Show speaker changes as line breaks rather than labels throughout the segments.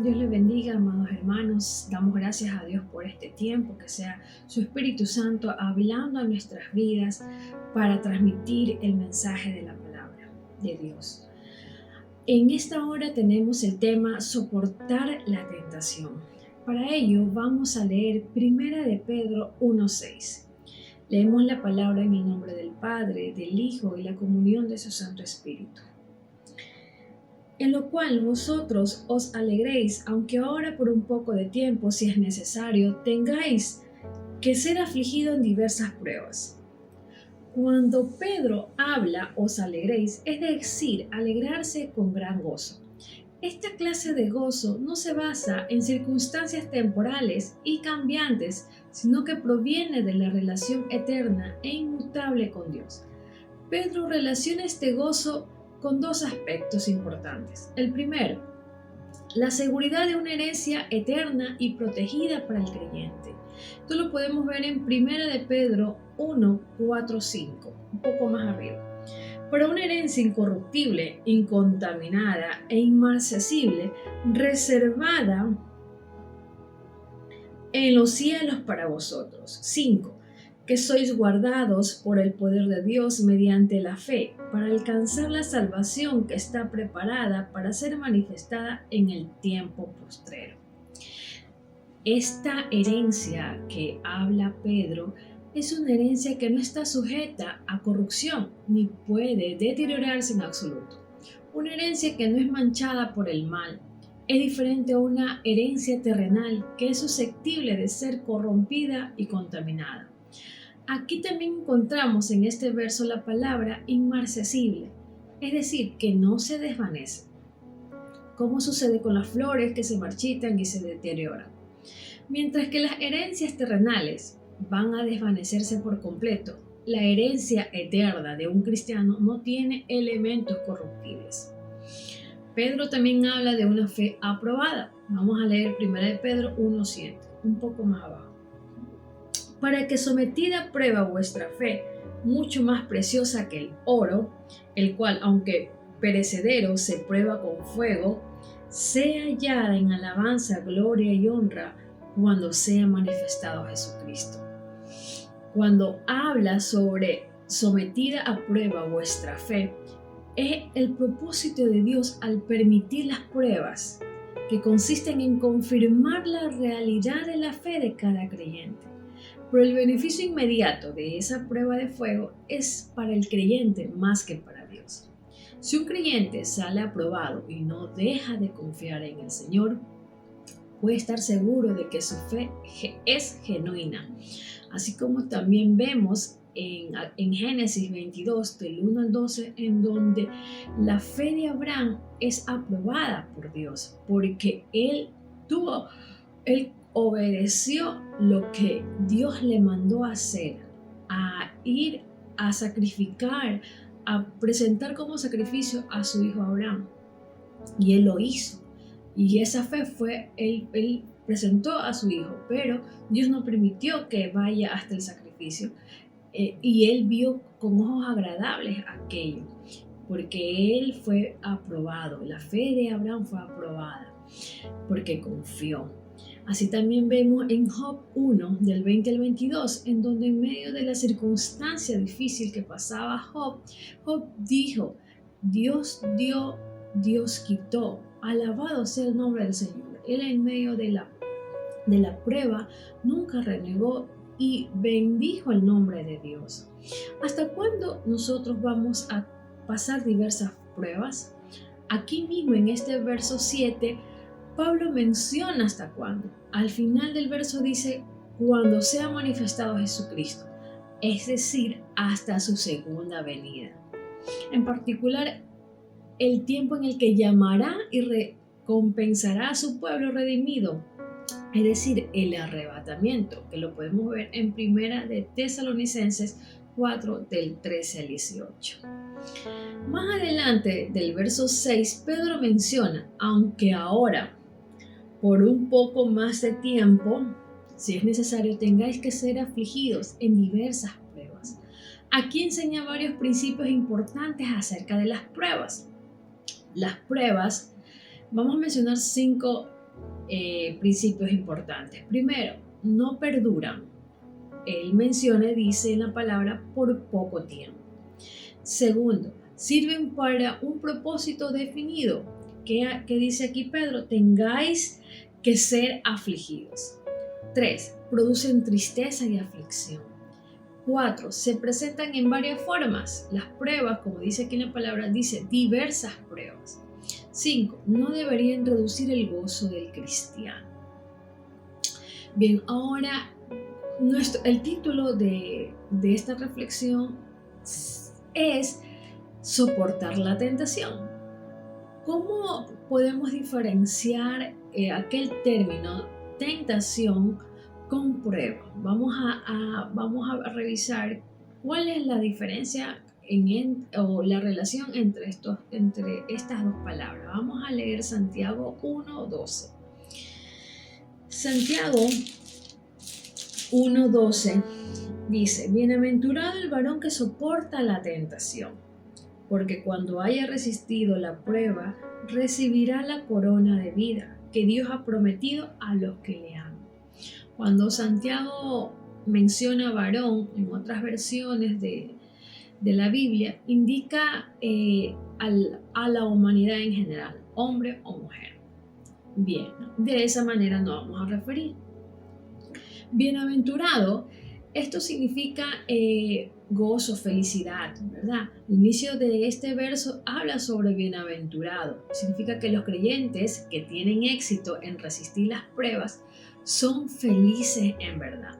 Dios les bendiga, amados hermanos. Damos gracias a Dios por este tiempo, que sea su Espíritu Santo hablando a nuestras vidas para transmitir el mensaje de la palabra de Dios. En esta hora tenemos el tema soportar la tentación. Para ello vamos a leer Primera de Pedro 1:6. Leemos la palabra en el nombre del Padre, del Hijo y la comunión de su Santo Espíritu. En lo cual vosotros os alegréis, aunque ahora por un poco de tiempo, si es necesario, tengáis que ser afligido en diversas pruebas. Cuando Pedro habla os alegréis, es decir, alegrarse con gran gozo. Esta clase de gozo no se basa en circunstancias temporales y cambiantes, sino que proviene de la relación eterna e inmutable con Dios. Pedro relaciona este gozo con dos aspectos importantes. El primero, la seguridad de una herencia eterna y protegida para el creyente. Esto lo podemos ver en 1 de Pedro 1, 4, 5, un poco más arriba. Para una herencia incorruptible, incontaminada e inmarcesible, reservada en los cielos para vosotros. 5. Que sois guardados por el poder de Dios mediante la fe, para alcanzar la salvación que está preparada para ser manifestada en el tiempo postrero. Esta herencia que habla Pedro es una herencia que no está sujeta a corrupción ni puede deteriorarse en absoluto. Una herencia que no es manchada por el mal. Es diferente a una herencia terrenal que es susceptible de ser corrompida y contaminada. Aquí también encontramos en este verso la palabra inmarcesible, es decir, que no se desvanece, como sucede con las flores que se marchitan y se deterioran. Mientras que las herencias terrenales van a desvanecerse por completo, la herencia eterna de un cristiano no tiene elementos corruptibles. Pedro también habla de una fe aprobada. Vamos a leer 1 de Pedro 1:7, un poco más abajo. Para que sometida a prueba vuestra fe, mucho más preciosa que el oro, el cual, aunque perecedero, se prueba con fuego, sea hallada en alabanza, gloria y honra cuando sea manifestado Jesucristo. Cuando habla sobre sometida a prueba vuestra fe, es el propósito de Dios al permitir las pruebas, que consisten en confirmar la realidad de la fe de cada creyente. Pero el beneficio inmediato de esa prueba de fuego es para el creyente más que para Dios. Si un creyente sale aprobado y no deja de confiar en el Señor, puede estar seguro de que su fe es genuina. Así como también vemos en Génesis 22, del 1 al 12, en donde la fe de Abraham es aprobada por Dios, porque él obedeció lo que Dios le mandó a hacer, a ir a sacrificar, a presentar como sacrificio a su hijo Abraham. Y él lo hizo. Y esa fe fue, él presentó a su hijo, pero Dios no permitió que vaya hasta el sacrificio. Y él vio con ojos agradables aquello, porque él fue aprobado. La fe de Abraham fue aprobada, porque confió. Así también vemos en Job 1, del 20 al 22, en donde en medio de la circunstancia difícil que pasaba Job dijo: Dios dio, Dios quitó, alabado sea el nombre del Señor. Él en medio de la prueba nunca renegó y bendijo el nombre de Dios. ¿Hasta cuándo nosotros vamos a pasar diversas pruebas? Aquí mismo en este verso 7, Pablo menciona hasta cuándo. Al final del verso dice: cuando sea manifestado Jesucristo, es decir, hasta su segunda venida. En particular, el tiempo en el que llamará y recompensará a su pueblo redimido, es decir, el arrebatamiento, que lo podemos ver en Primera de Tesalonicenses 4, del 13 al 18. Más adelante del verso 6, Pedro menciona: aunque ahora, por un poco más de tiempo, si es necesario, tengáis que ser afligidos en diversas pruebas. Aquí enseña varios principios importantes acerca de las pruebas. Las pruebas, vamos a mencionar 5 principios importantes. Primero, no perduran. Él menciona, dice en la palabra, por poco tiempo. Segundo, sirven para un propósito definido. ¿Qué dice aquí Pedro? Tengáis que ser afligidos. 3. Producen tristeza y aflicción. 4. Se presentan en varias formas. Las pruebas, como dice aquí en la palabra, dice diversas pruebas. 5. No deberían reducir el gozo del cristiano. Bien, ahora el título de esta reflexión es soportar la tentación. ¿Cómo podemos diferenciar aquel término tentación con prueba? Vamos a revisar cuál es la diferencia o la relación entre estas dos palabras. Vamos a leer Santiago 1:12. Santiago 1:12 dice: bienaventurado el varón que soporta la tentación, porque cuando haya resistido la prueba, recibirá la corona de vida que Dios ha prometido a los que le aman. Cuando Santiago menciona varón, en otras versiones de la Biblia, indica a la humanidad en general, hombre o mujer. Bien, de esa manera nos vamos a referir. Bienaventurado, esto significa gozo, felicidad, ¿verdad? El inicio de este verso habla sobre bienaventurado. Significa que los creyentes que tienen éxito en resistir las pruebas son felices en verdad,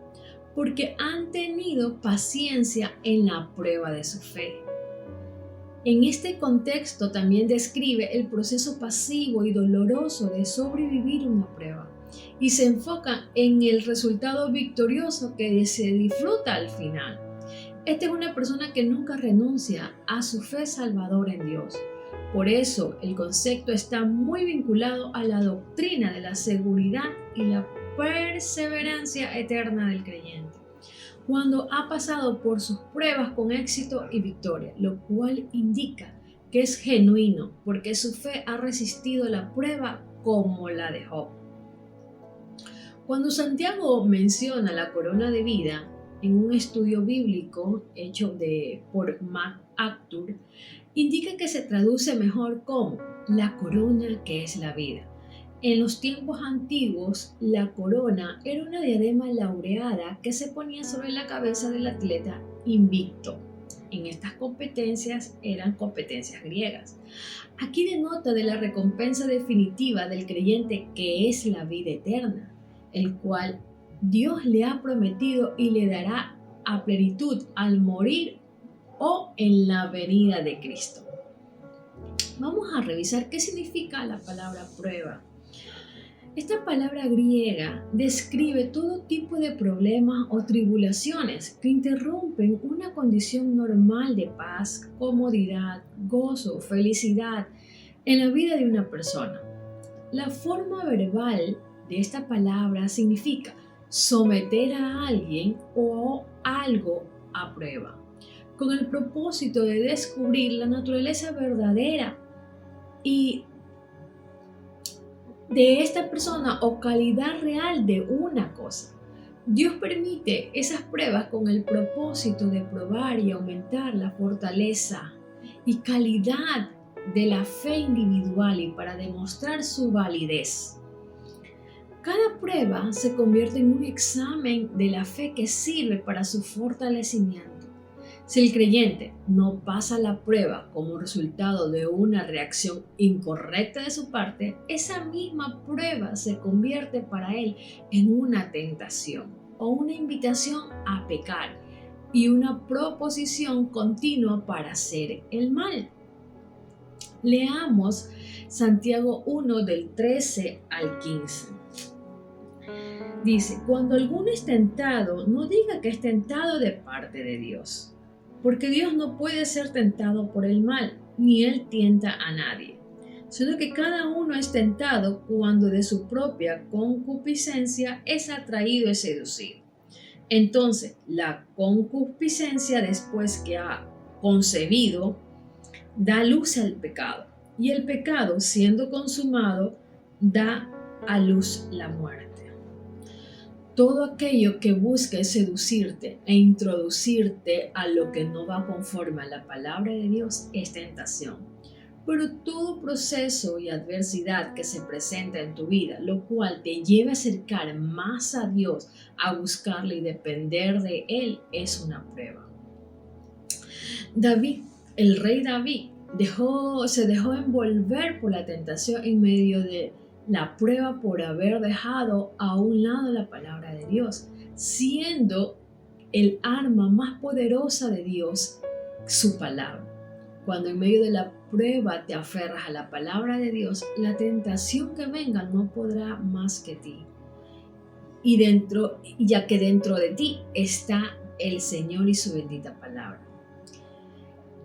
porque han tenido paciencia en la prueba de su fe. En este contexto también describe el proceso pasivo y doloroso de sobrevivir una prueba y se enfoca en el resultado victorioso que se disfruta al final. Esta es una persona que nunca renuncia a su fe salvadora en Dios. Por eso el concepto está muy vinculado a la doctrina de la seguridad y la perseverancia eterna del creyente, cuando ha pasado por sus pruebas con éxito y victoria, lo cual indica que es genuino, porque su fe ha resistido la prueba como la de Job. Cuando Santiago menciona la corona de vida en un estudio bíblico hecho por MacArthur, indica que se traduce mejor como la corona que es la vida. En los tiempos antiguos, la corona era una diadema laureada que se ponía sobre la cabeza del atleta invicto. En estas competencias eran competencias griegas. Aquí denota de la recompensa definitiva del creyente que es la vida eterna, el cual Dios le ha prometido y le dará a plenitud al morir o en la venida de Cristo. Vamos a revisar qué significa la palabra prueba. Esta palabra griega describe todo tipo de problemas o tribulaciones que interrumpen una condición normal de paz, comodidad, gozo, felicidad en la vida de una persona. La forma verbal de esta palabra significa someter a alguien o algo a prueba, con el propósito de descubrir la naturaleza verdadera y de esta persona o calidad real de una cosa. Dios permite esas pruebas con el propósito de probar y aumentar la fortaleza y calidad de la fe individual y para demostrar su validez. Cada prueba se convierte en un examen de la fe que sirve para su fortalecimiento. Si el creyente no pasa la prueba como resultado de una reacción incorrecta de su parte, esa misma prueba se convierte para él en una tentación o una invitación a pecar y una proposición continua para hacer el mal. Leamos Santiago 1 del 13 al 15. Dice: cuando alguno es tentado, no diga que es tentado de parte de Dios. Porque Dios no puede ser tentado por el mal, ni Él tienta a nadie, sino que cada uno es tentado cuando de su propia concupiscencia es atraído y seducido. Entonces, la concupiscencia, después que ha concebido, da luz al pecado, y el pecado, siendo consumado, da a luz la muerte. Todo aquello que busque seducirte e introducirte a lo que no va conforme a la palabra de Dios es tentación. Pero todo proceso y adversidad que se presenta en tu vida, lo cual te lleve a acercar más a Dios, a buscarle y depender de Él, es una prueba. David, el rey David, se dejó envolver por la tentación en medio de la prueba por haber dejado a un lado la palabra de Dios, siendo el arma más poderosa de Dios su palabra. Cuando en medio de la prueba te aferras a la palabra de Dios, la tentación que venga no podrá más que ti. Ya que dentro de ti está el Señor y su bendita palabra.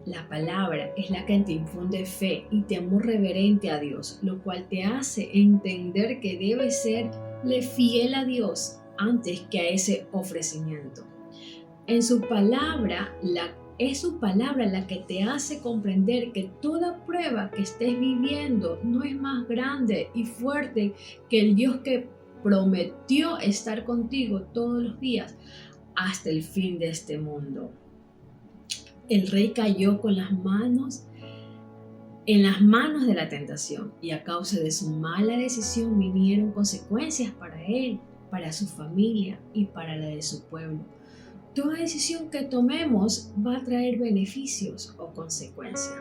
La palabra es la que te infunde fe y temor reverente a Dios, lo cual te hace entender que debes serle fiel a Dios antes que a ese ofrecimiento. Es su palabra la que te hace comprender que toda prueba que estés viviendo no es más grande y fuerte que el Dios que prometió estar contigo todos los días hasta el fin de este mundo. El rey cayó en las manos de la tentación, y a causa de su mala decisión vinieron consecuencias para él, para su familia y para la de su pueblo. Toda decisión que tomemos va a traer beneficios o consecuencias.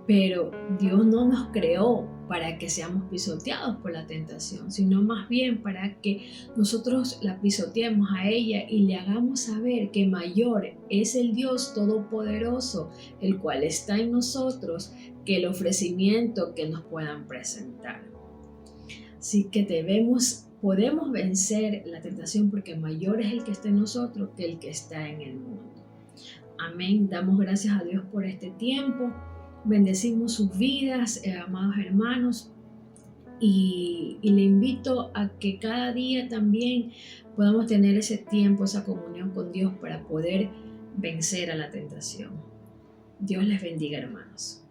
Pero Dios no nos creó para que seamos pisoteados por la tentación, sino más bien para que nosotros la pisoteemos a ella y le hagamos saber que mayor es el Dios Todopoderoso, el cual está en nosotros, que el ofrecimiento que nos puedan presentar. Así que podemos vencer la tentación porque mayor es el que está en nosotros que el que está en el mundo. Amén. Damos gracias a Dios por este tiempo. Bendecimos sus vidas, amados hermanos, y le invito a que cada día también podamos tener ese tiempo, esa comunión con Dios para poder vencer a la tentación. Dios les bendiga, hermanos.